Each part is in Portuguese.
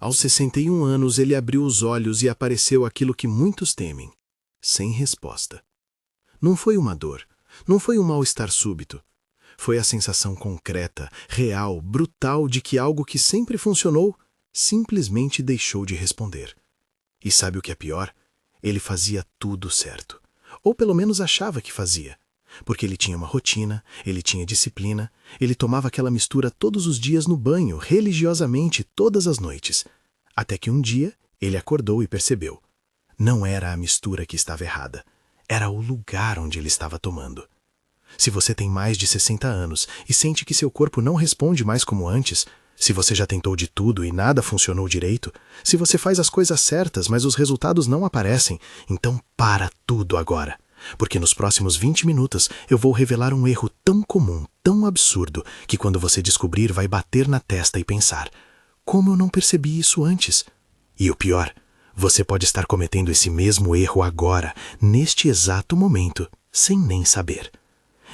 Aos 61 anos, ele abriu os olhos e apareceu aquilo que muitos temem: sem resposta. Não foi uma dor, não foi um mal-estar súbito. Foi a sensação concreta, real, brutal de que algo que sempre funcionou simplesmente deixou de responder. E sabe o que é pior? Ele fazia tudo certo. Ou pelo menos achava que fazia. Porque ele tinha uma rotina, ele tinha disciplina, ele tomava aquela mistura todos os dias no banho, religiosamente, todas as noites. Até que um dia ele acordou e percebeu. Não era a mistura que estava errada, era o lugar onde ele estava tomando. Se você tem mais de 60 anos e sente que seu corpo não responde mais como antes, se você já tentou de tudo e nada funcionou direito, se você faz as coisas certas, mas os resultados não aparecem, então para tudo agora. Porque nos próximos 20 minutos eu vou revelar um erro tão comum, tão absurdo, que quando você descobrir vai bater na testa e pensar: como eu não percebi isso antes? E o pior, você pode estar cometendo esse mesmo erro agora, neste exato momento, sem nem saber.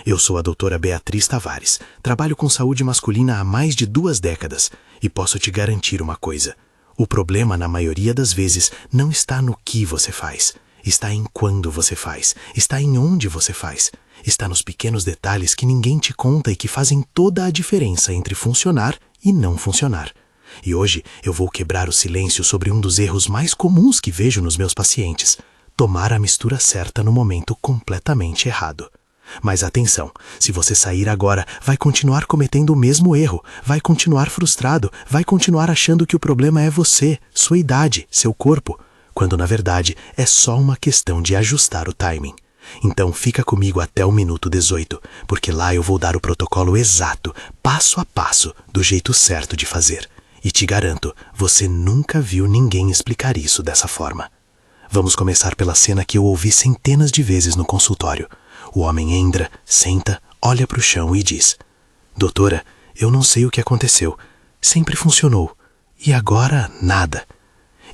Eu sou a doutora Beatriz Tavares, trabalho com saúde masculina há mais de 2 décadas e posso te garantir uma coisa: o problema, na maioria das vezes, não está no que você faz. Está em quando você faz, está em onde você faz, está nos pequenos detalhes que ninguém te conta e que fazem toda a diferença entre funcionar e não funcionar. E hoje eu vou quebrar o silêncio sobre um dos erros mais comuns que vejo nos meus pacientes: tomar a mistura certa no momento completamente errado. Mas atenção, se você sair agora, vai continuar cometendo o mesmo erro, vai continuar frustrado, vai continuar achando que o problema é você, sua idade, seu corpo, quando na verdade é só uma questão de ajustar o timing. Então fica comigo até o minuto 18, porque lá eu vou dar o protocolo exato, passo a passo, do jeito certo de fazer. E te garanto, você nunca viu ninguém explicar isso dessa forma. Vamos começar pela cena que eu ouvi centenas de vezes no consultório. O homem entra, senta, olha para o chão e diz: doutora, eu não sei o que aconteceu. Sempre funcionou. E agora, nada.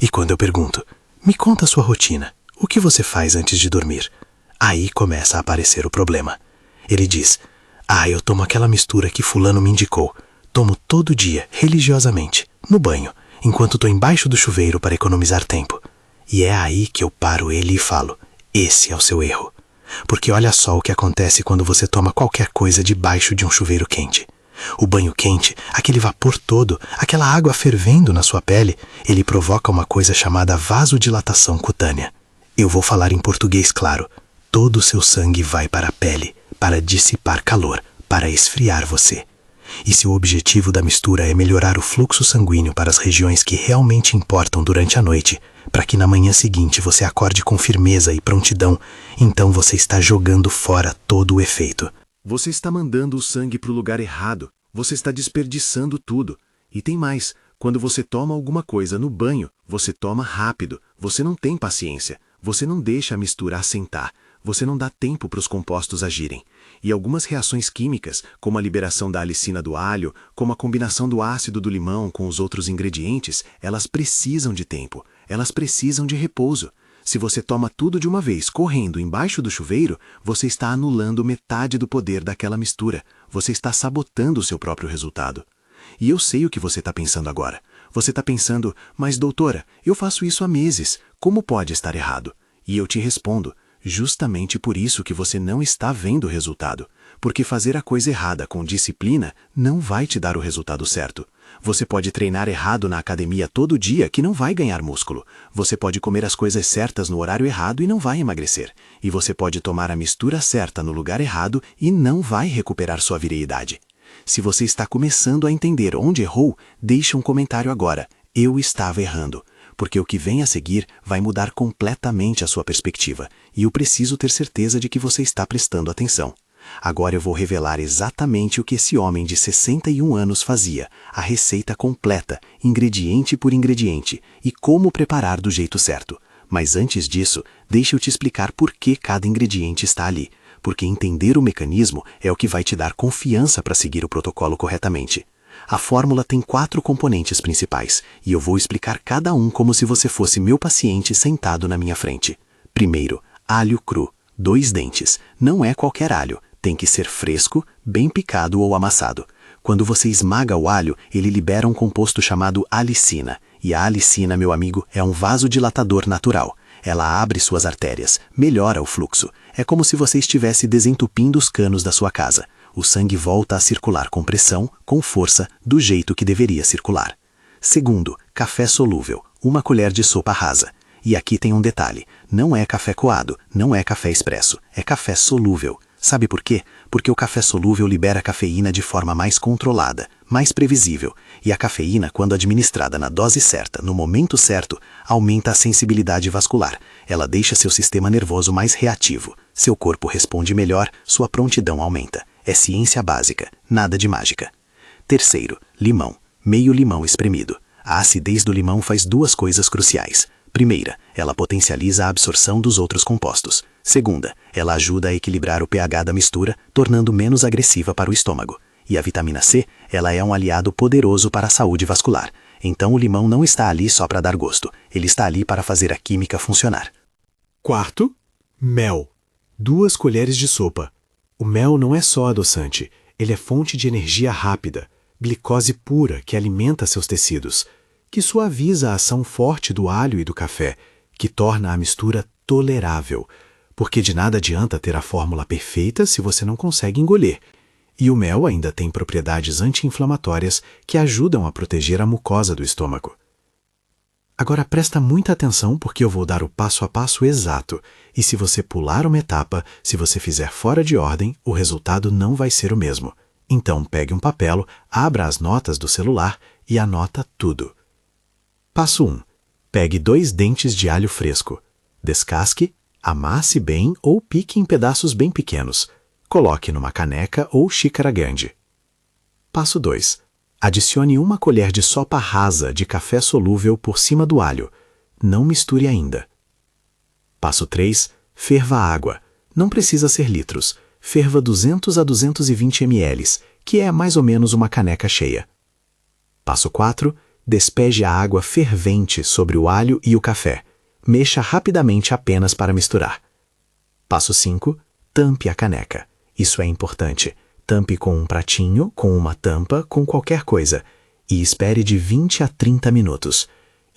E quando eu pergunto: me conta a sua rotina. O que você faz antes de dormir? Aí começa a aparecer o problema. Ele diz: eu tomo aquela mistura que fulano me indicou. Tomo todo dia, religiosamente, no banho, enquanto estou embaixo do chuveiro para economizar tempo. E é aí que eu paro ele e falo: esse é o seu erro. Porque olha só o que acontece quando você toma qualquer coisa debaixo de um chuveiro quente. O banho quente, aquele vapor todo, aquela água fervendo na sua pele, ele provoca uma coisa chamada vasodilatação cutânea. Eu vou falar em português claro. Todo o seu sangue vai para a pele, para dissipar calor, para esfriar você. E se o objetivo da mistura é melhorar o fluxo sanguíneo para as regiões que realmente importam durante a noite, para que na manhã seguinte você acorde com firmeza e prontidão, então você está jogando fora todo o efeito. Você está mandando o sangue para o lugar errado, você está desperdiçando tudo. E tem mais, quando você toma alguma coisa no banho, você toma rápido, você não tem paciência, você não deixa a mistura assentar, você não dá tempo para os compostos agirem. E algumas reações químicas, como a liberação da alicina do alho, como a combinação do ácido do limão com os outros ingredientes, elas precisam de tempo, elas precisam de repouso. Se você toma tudo de uma vez, correndo embaixo do chuveiro, você está anulando metade do poder daquela mistura. Você está sabotando o seu próprio resultado. E eu sei o que você está pensando agora. Você está pensando: mas doutora, eu faço isso há meses. Como pode estar errado? E eu te respondo: justamente por isso que você não está vendo o resultado. Porque fazer a coisa errada com disciplina não vai te dar o resultado certo. Você pode treinar errado na academia todo dia que não vai ganhar músculo. Você pode comer as coisas certas no horário errado e não vai emagrecer. E você pode tomar a mistura certa no lugar errado e não vai recuperar sua virilidade. Se você está começando a entender onde errou, deixe um comentário agora: eu estava errando. Porque o que vem a seguir vai mudar completamente a sua perspectiva. E eu preciso ter certeza de que você está prestando atenção. Agora eu vou revelar exatamente o que esse homem de 61 anos fazia, a receita completa, ingrediente por ingrediente, e como preparar do jeito certo. Mas antes disso, deixa eu te explicar por que cada ingrediente está ali, porque entender o mecanismo é o que vai te dar confiança para seguir o protocolo corretamente. A fórmula tem 4 componentes principais, e eu vou explicar cada um como se você fosse meu paciente sentado na minha frente. Primeiro, alho cru, 2 dentes. Não é qualquer alho. Tem que ser fresco, bem picado ou amassado. Quando você esmaga o alho, ele libera um composto chamado alicina, E a alicina, meu amigo, é um vasodilatador natural. Ela abre suas artérias, melhora o fluxo. É como se você estivesse desentupindo os canos da sua casa. O sangue volta a circular com pressão, com força, do jeito que deveria circular. Segundo, café solúvel, 1 colher de sopa rasa. E aqui tem um detalhe, não é café coado, não é café expresso, é café solúvel. Sabe por quê? Porque o café solúvel libera cafeína de forma mais controlada, mais previsível, e a cafeína, quando administrada na dose certa, no momento certo, aumenta a sensibilidade vascular. Ela deixa seu sistema nervoso mais reativo. Seu corpo responde melhor, sua prontidão aumenta. É ciência básica, nada de mágica. Terceiro, limão. Meio limão espremido. A acidez do limão faz 2 coisas cruciais. Primeira, ela potencializa a absorção dos outros compostos. Segunda, ela ajuda a equilibrar o pH da mistura, tornando menos agressiva para o estômago. E a vitamina C, ela é um aliado poderoso para a saúde vascular. Então o limão não está ali só para dar gosto, ele está ali para fazer a química funcionar. Quarto, mel. 2 colheres de sopa. O mel não é só adoçante, ele é fonte de energia rápida, glicose pura que alimenta seus tecidos, que suaviza a ação forte do alho e do café, que torna a mistura tolerável, porque de nada adianta ter a fórmula perfeita se você não consegue engolir. E o mel ainda tem propriedades anti-inflamatórias que ajudam a proteger a mucosa do estômago. Agora presta muita atenção porque eu vou dar o passo a passo exato, e se você pular uma etapa, se você fizer fora de ordem, o resultado não vai ser o mesmo. Então pegue um papel, abra as notas do celular e anota tudo. Passo 1. Pegue 2 dentes de alho fresco. Descasque, amasse bem ou pique em pedaços bem pequenos. Coloque numa caneca ou xícara grande. Passo 2. Adicione 1 colher de sopa rasa de café solúvel por cima do alho. Não misture ainda. Passo 3. Ferva a água. Não precisa ser litros. Ferva 200 a 220 ml, que é mais ou menos uma caneca cheia. Passo 4. Despeje a água fervente sobre o alho e o café. Mexa rapidamente apenas para misturar. Passo 5. Tampe a caneca. Isso é importante. Tampe com um pratinho, com uma tampa, com qualquer coisa. E espere de 20 a 30 minutos.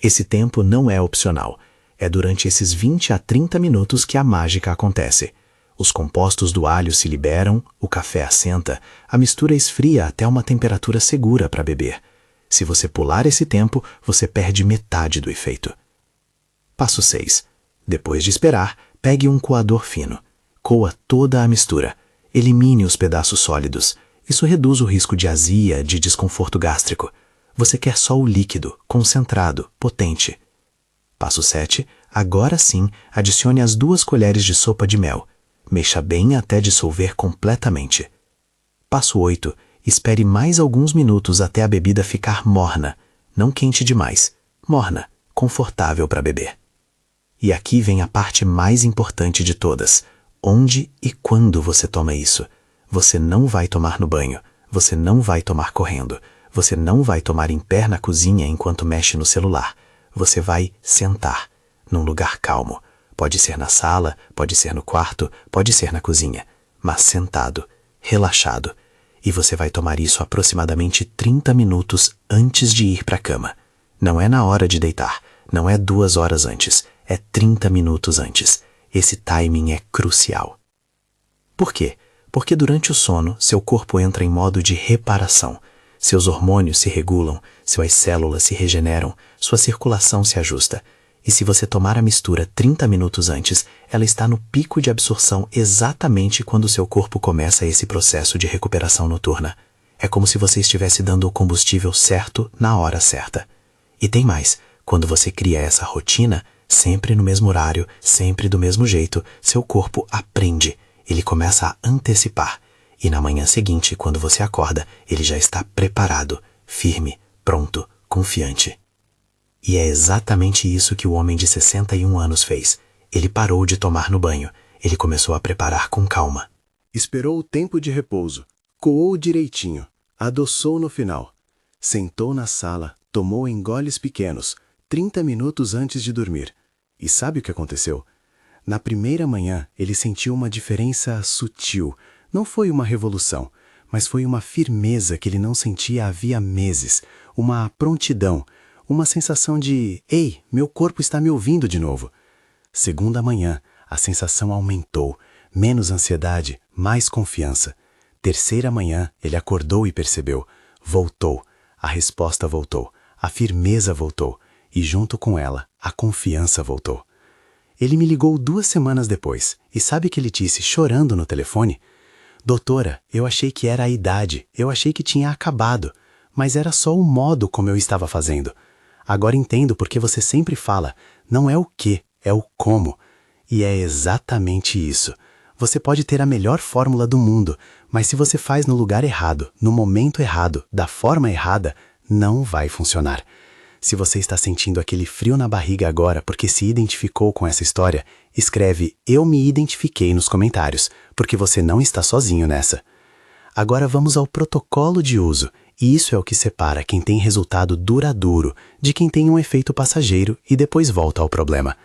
Esse tempo não é opcional. É durante esses 20 a 30 minutos que a mágica acontece. Os compostos do alho se liberam, o café assenta, a mistura esfria até uma temperatura segura para beber. Se você pular esse tempo, você perde metade do efeito. Passo 6. Depois de esperar, pegue um coador fino. Coa toda a mistura. Elimine os pedaços sólidos. Isso reduz o risco de azia, de desconforto gástrico. Você quer só o líquido, concentrado, potente. Passo 7. Agora sim, adicione as 2 colheres de sopa de mel. Mexa bem até dissolver completamente. Passo 8. Espere mais alguns minutos até a bebida ficar morna. Não quente demais. Morna, confortável para beber. E aqui vem a parte mais importante de todas. Onde e quando você toma isso? Você não vai tomar no banho. Você não vai tomar correndo. Você não vai tomar em pé na cozinha enquanto mexe no celular. Você vai sentar, num lugar calmo. Pode ser na sala, pode ser no quarto, pode ser na cozinha. Mas sentado, relaxado. E você vai tomar isso aproximadamente 30 minutos antes de ir para a cama. Não é na hora de deitar. Não é 2 horas antes. É 30 minutos antes. Esse timing é crucial. Por quê? Porque durante o sono, seu corpo entra em modo de reparação. Seus hormônios se regulam, suas células se regeneram, sua circulação se ajusta. E se você tomar a mistura 30 minutos antes, ela está no pico de absorção exatamente quando seu corpo começa esse processo de recuperação noturna. É como se você estivesse dando o combustível certo na hora certa. E tem mais, quando você cria essa rotina, sempre no mesmo horário, sempre do mesmo jeito, seu corpo aprende, ele começa a antecipar. E na manhã seguinte, quando você acorda, ele já está preparado, firme, pronto, confiante. E é exatamente isso que o homem de 61 anos fez. Ele parou de tomar no banho, ele começou a preparar com calma. Esperou o tempo de repouso, coou direitinho, adoçou no final. Sentou na sala, tomou engoles pequenos, 30 minutos antes de dormir. E sabe o que aconteceu? Na primeira manhã, ele sentiu uma diferença sutil. Não foi uma revolução, mas foi uma firmeza que ele não sentia havia meses, uma prontidão, uma sensação de "Ei, meu corpo está me ouvindo de novo". Segunda manhã, a sensação aumentou, menos ansiedade, mais confiança. Terceira manhã, ele acordou e percebeu. Voltou, a resposta voltou, a firmeza voltou, e junto com ela, a confiança voltou. Ele me ligou 2 semanas depois, e sabe o que ele disse, chorando no telefone? "Doutora, eu achei que era a idade, eu achei que tinha acabado, mas era só o modo como eu estava fazendo. Agora entendo porque você sempre fala, não é o que, é o como. E é exatamente isso. Você pode ter a melhor fórmula do mundo, mas se você faz no lugar errado, no momento errado, da forma errada, não vai funcionar. Se você está sentindo aquele frio na barriga agora porque se identificou com essa história, escreve "Eu me identifiquei" nos comentários, porque você não está sozinho nessa. Agora vamos ao protocolo de uso, e isso é o que separa quem tem resultado duradouro de quem tem um efeito passageiro e depois volta ao problema.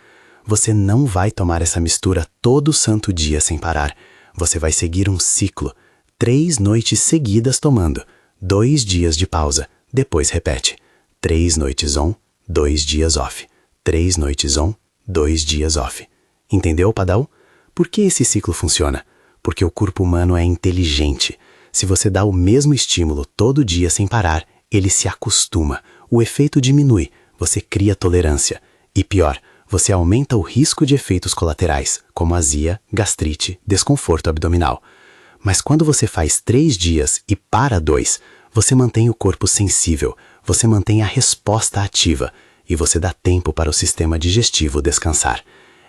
Você não vai tomar essa mistura todo santo dia sem parar. Você vai seguir um ciclo. 3 noites seguidas tomando. 2 dias de pausa. Depois repete. 3 noites on, 2 dias off. 3 noites on, 2 dias off. Entendeu, Padal? Por que esse ciclo funciona? Porque o corpo humano é inteligente. Se você dá o mesmo estímulo todo dia sem parar, ele se acostuma. O efeito diminui. Você cria tolerância. E pior, você aumenta o risco de efeitos colaterais, como azia, gastrite, desconforto abdominal. Mas quando você faz 3 dias e para 2, você mantém o corpo sensível, você mantém a resposta ativa e você dá tempo para o sistema digestivo descansar.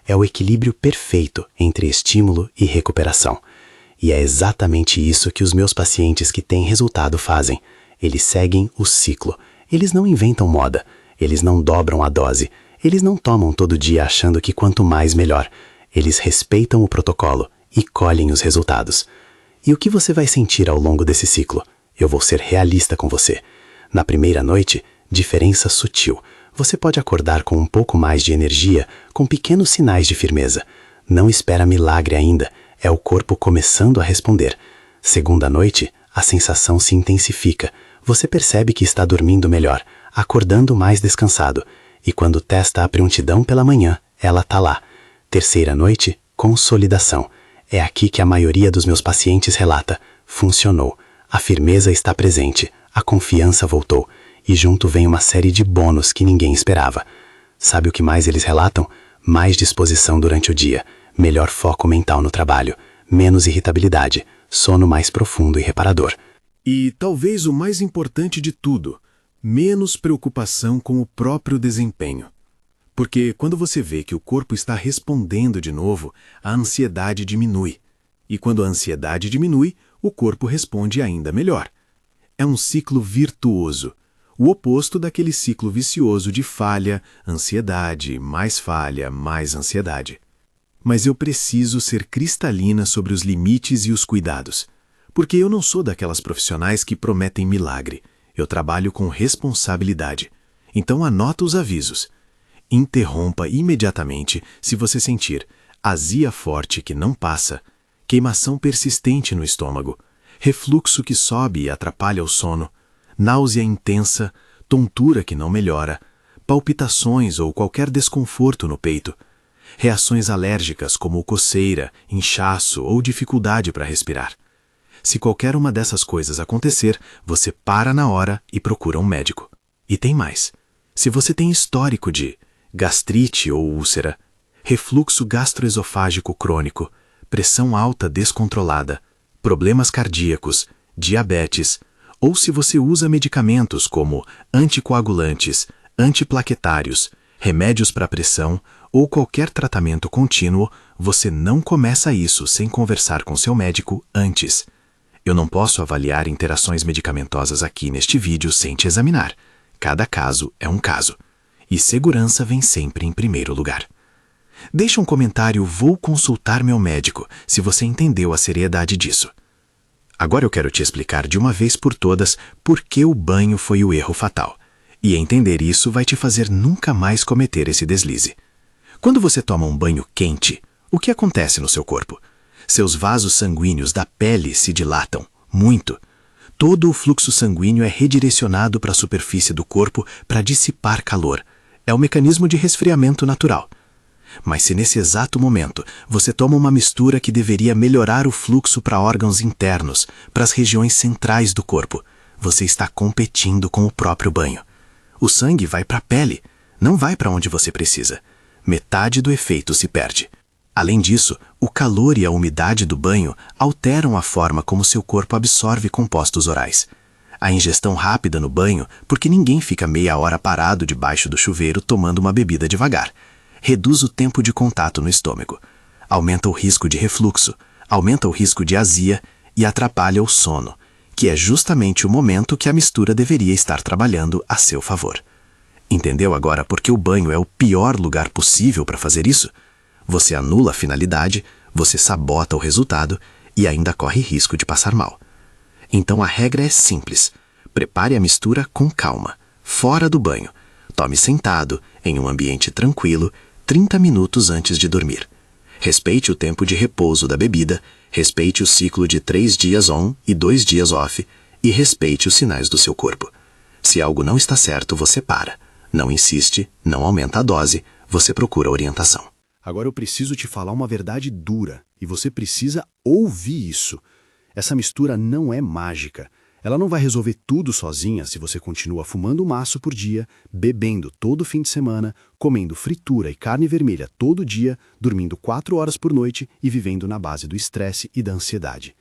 É o equilíbrio perfeito entre estímulo e recuperação. E é exatamente isso que os meus pacientes que têm resultado fazem. Eles seguem o ciclo. Eles não inventam moda. Eles não dobram a dose. Eles não tomam todo dia achando que quanto mais melhor. Eles respeitam o protocolo e colhem os resultados. E o que você vai sentir ao longo desse ciclo? Eu vou ser realista com você. Na primeira noite, diferença sutil. Você pode acordar com um pouco mais de energia, com pequenos sinais de firmeza. Não espera milagre ainda. É o corpo começando a responder. Segunda noite, a sensação se intensifica. Você percebe que está dormindo melhor, acordando mais descansado. E quando testa a prontidão pela manhã, ela está lá. Terceira noite, consolidação. É aqui que a maioria dos meus pacientes relata. Funcionou. A firmeza está presente. A confiança voltou. E junto vem uma série de bônus que ninguém esperava. Sabe o que mais eles relatam? Mais disposição durante o dia. Melhor foco mental no trabalho. Menos irritabilidade. Sono mais profundo e reparador. E talvez o mais importante de tudo, menos preocupação com o próprio desempenho. Porque quando você vê que o corpo está respondendo de novo, a ansiedade diminui. E quando a ansiedade diminui, o corpo responde ainda melhor. É um ciclo virtuoso, o oposto daquele ciclo vicioso de falha, ansiedade, mais ansiedade. Mas eu preciso ser cristalina sobre os limites e os cuidados, porque eu não sou daquelas profissionais que prometem milagre. Eu trabalho com responsabilidade. Então anota os avisos. Interrompa imediatamente se você sentir azia forte que não passa, queimação persistente no estômago, refluxo que sobe e atrapalha o sono, náusea intensa, tontura que não melhora, palpitações ou qualquer desconforto no peito, reações alérgicas como coceira, inchaço ou dificuldade para respirar. Se qualquer uma dessas coisas acontecer, você para na hora e procura um médico. E tem mais. Se você tem histórico de gastrite ou úlcera, refluxo gastroesofágico crônico, pressão alta descontrolada, problemas cardíacos, diabetes, ou se você usa medicamentos como anticoagulantes, antiplaquetários, remédios para pressão ou qualquer tratamento contínuo, você não começa isso sem conversar com seu médico antes. Eu não posso avaliar interações medicamentosas aqui neste vídeo sem te examinar. Cada caso é um caso. E segurança vem sempre em primeiro lugar. Deixa um comentário "Vou consultar meu médico" se você entendeu a seriedade disso. Agora eu quero te explicar de uma vez por todas por que o banho foi o erro fatal. E entender isso vai te fazer nunca mais cometer esse deslize. Quando você toma um banho quente, o que acontece no seu corpo? Seus vasos sanguíneos da pele se dilatam muito. Todo o fluxo sanguíneo é redirecionado para a superfície do corpo para dissipar calor. É o mecanismo de resfriamento natural. Mas se nesse exato momento você toma uma mistura que deveria melhorar o fluxo para órgãos internos, para as regiões centrais do corpo, você está competindo com o próprio banho. O sangue vai para a pele, não vai para onde você precisa. Metade do efeito se perde. Além disso, o calor e a umidade do banho alteram a forma como seu corpo absorve compostos orais. A ingestão rápida no banho, porque ninguém fica meia hora parado debaixo do chuveiro tomando uma bebida devagar. Reduz o tempo de contato no estômago. Aumenta o risco de refluxo, aumenta o risco de azia e atrapalha o sono, que é justamente o momento que a mistura deveria estar trabalhando a seu favor. Entendeu agora por que o banho é o pior lugar possível para fazer isso? Você anula a finalidade, você sabota o resultado e ainda corre risco de passar mal. Então a regra é simples. Prepare a mistura com calma, fora do banho. Tome sentado, em um ambiente tranquilo, 30 minutos antes de dormir. Respeite o tempo de repouso da bebida, respeite o ciclo de 3 dias on e 2 dias off e respeite os sinais do seu corpo. Se algo não está certo, você para. Não insiste, não aumenta a dose, você procura orientação. Agora eu preciso te falar uma verdade dura, e você precisa ouvir isso. Essa mistura não é mágica. Ela não vai resolver tudo sozinha se você continua fumando um maço por dia, bebendo todo fim de semana, comendo fritura e carne vermelha todo dia, dormindo 4 horas por noite e vivendo na base do estresse e da ansiedade.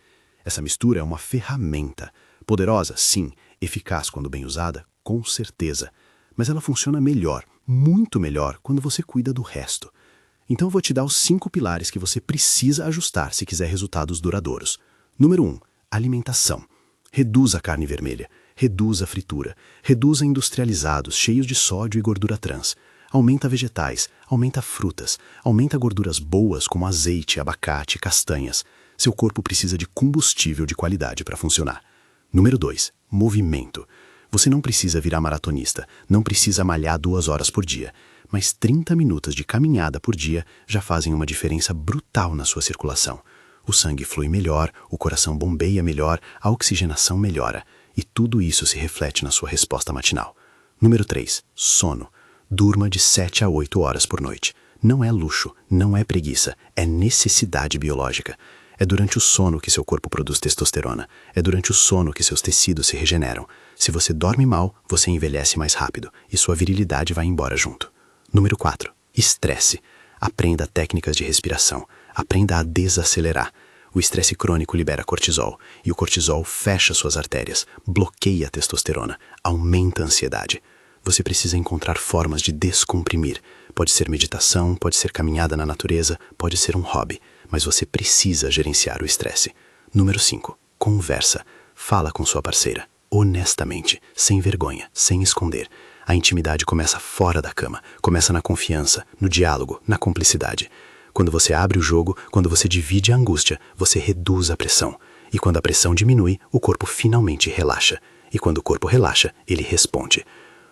Essa mistura é uma ferramenta. Poderosa, sim. Eficaz quando bem usada, com certeza. Mas ela funciona melhor, muito melhor, quando você cuida do resto. Então eu vou te dar os 5 pilares que você precisa ajustar se quiser resultados duradouros. Número 1. Alimentação. Reduza a carne vermelha, reduza a fritura, reduza industrializados cheios de sódio e gordura trans. Aumenta vegetais, aumenta frutas, aumenta gorduras boas como azeite, abacate, castanhas. Seu corpo precisa de combustível de qualidade para funcionar. Número 2. Movimento. Você não precisa virar maratonista, não precisa malhar 2 horas por dia. Mas 30 minutos de caminhada por dia já fazem uma diferença brutal na sua circulação. O sangue flui melhor, o coração bombeia melhor, a oxigenação melhora. E tudo isso se reflete na sua resposta matinal. Número 3. Sono. Durma de 7 a 8 horas por noite. Não é luxo, não é preguiça, é necessidade biológica. É durante o sono que seu corpo produz testosterona. É durante o sono que seus tecidos se regeneram. Se você dorme mal, você envelhece mais rápido e sua virilidade vai embora junto. Número 4. Estresse. Aprenda técnicas de respiração. Aprenda a desacelerar. O estresse crônico libera cortisol, e o cortisol fecha suas artérias, bloqueia a testosterona, aumenta a ansiedade. Você precisa encontrar formas de descomprimir. Pode ser meditação, pode ser caminhada na natureza, pode ser um hobby, mas você precisa gerenciar o estresse. Número 5. Conversa. Fala com sua parceira, honestamente, sem vergonha, sem esconder. A intimidade começa fora da cama, começa na confiança, no diálogo, na cumplicidade. Quando você abre o jogo, quando você divide a angústia, você reduz a pressão. E quando a pressão diminui, o corpo finalmente relaxa. E quando o corpo relaxa, ele responde.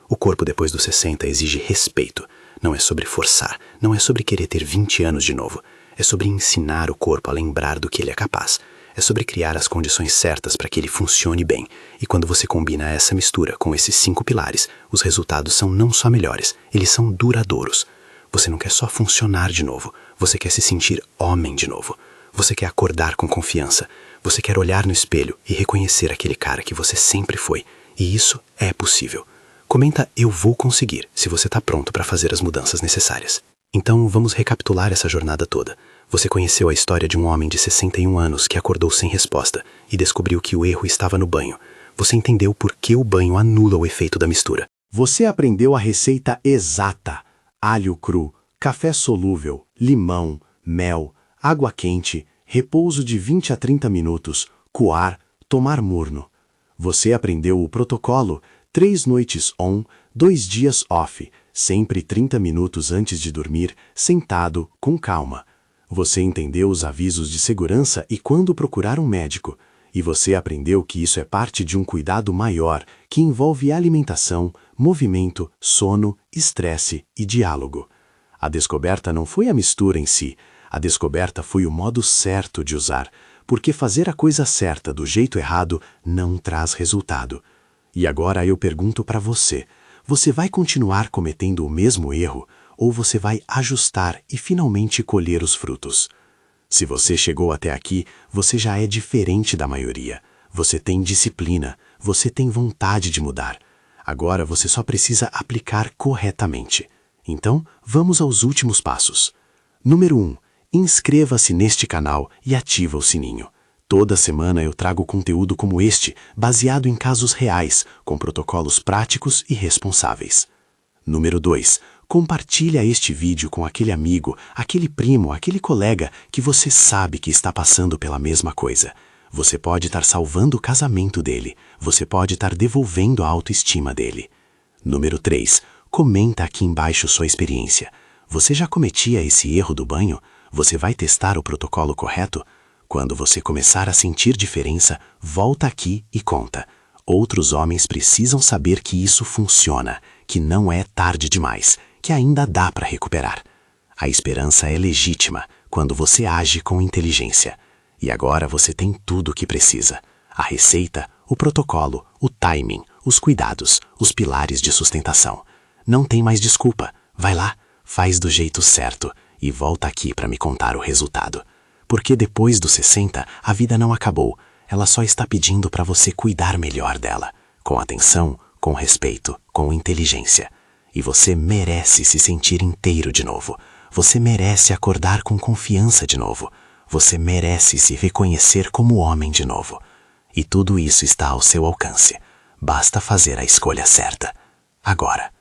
O corpo depois dos 60 exige respeito. Não é sobre forçar, não é sobre querer ter 20 anos de novo. É sobre ensinar o corpo a lembrar do que ele é capaz. É sobre criar as condições certas para que ele funcione bem. E quando você combina essa mistura com esses 5 pilares, os resultados são não só melhores, eles são duradouros. Você não quer só funcionar de novo, você quer se sentir homem de novo. Você quer acordar com confiança. Você quer olhar no espelho e reconhecer aquele cara que você sempre foi. E isso é possível. Comenta "eu vou conseguir" se você está pronto para fazer as mudanças necessárias. Então vamos recapitular essa jornada toda. Você conheceu a história de um homem de 61 anos que acordou sem resposta e descobriu que o erro estava no banho. Você entendeu por que o banho anula o efeito da mistura. Você aprendeu a receita exata: alho cru, café solúvel, limão, mel, água quente, repouso de 20 a 30 minutos, coar, tomar morno. Você aprendeu o protocolo: 3 noites on, 2 dias off, sempre 30 minutos antes de dormir, sentado, com calma. Você entendeu os avisos de segurança e quando procurar um médico. E você aprendeu que isso é parte de um cuidado maior que envolve alimentação, movimento, sono, estresse e diálogo. A descoberta não foi a mistura em si, a descoberta foi o modo certo de usar. porque fazer a coisa certa do jeito errado não traz resultado. E agora eu pergunto para você: você vai continuar cometendo o mesmo erro ou você vai ajustar e finalmente colher os frutos? Se você chegou até aqui, você já é diferente da maioria. Você tem disciplina, você tem vontade de mudar. Agora você só precisa aplicar corretamente. Então, vamos aos últimos passos. Número 1. Inscreva-se neste canal e ativa o sininho. Toda semana eu trago conteúdo como este, baseado em casos reais, com protocolos práticos e responsáveis. Número 2. Compartilha este vídeo com aquele amigo, aquele primo, aquele colega que você sabe que está passando pela mesma coisa. Você pode estar salvando o casamento dele, você pode estar devolvendo a autoestima dele. Número 3. Comenta aqui embaixo sua experiência. Você já cometia esse erro do banho? Você vai testar o protocolo correto? Quando você começar a sentir diferença, volta aqui e conta. Outros homens precisam saber que isso funciona, que não é tarde demais, que ainda dá para recuperar. A esperança é legítima quando você age com inteligência. E agora você tem tudo o que precisa: a receita, o protocolo, o timing, os cuidados, os pilares de sustentação. Não tem mais desculpa. Vai lá, faz do jeito certo e volta aqui para me contar o resultado. Porque depois dos 60, a vida não acabou. Ela só está pedindo para você cuidar melhor dela, com atenção, com respeito, com inteligência. E você merece se sentir inteiro de novo. Você merece acordar com confiança de novo. Você merece se reconhecer como homem de novo. E tudo isso está ao seu alcance. Basta fazer a escolha certa. Agora.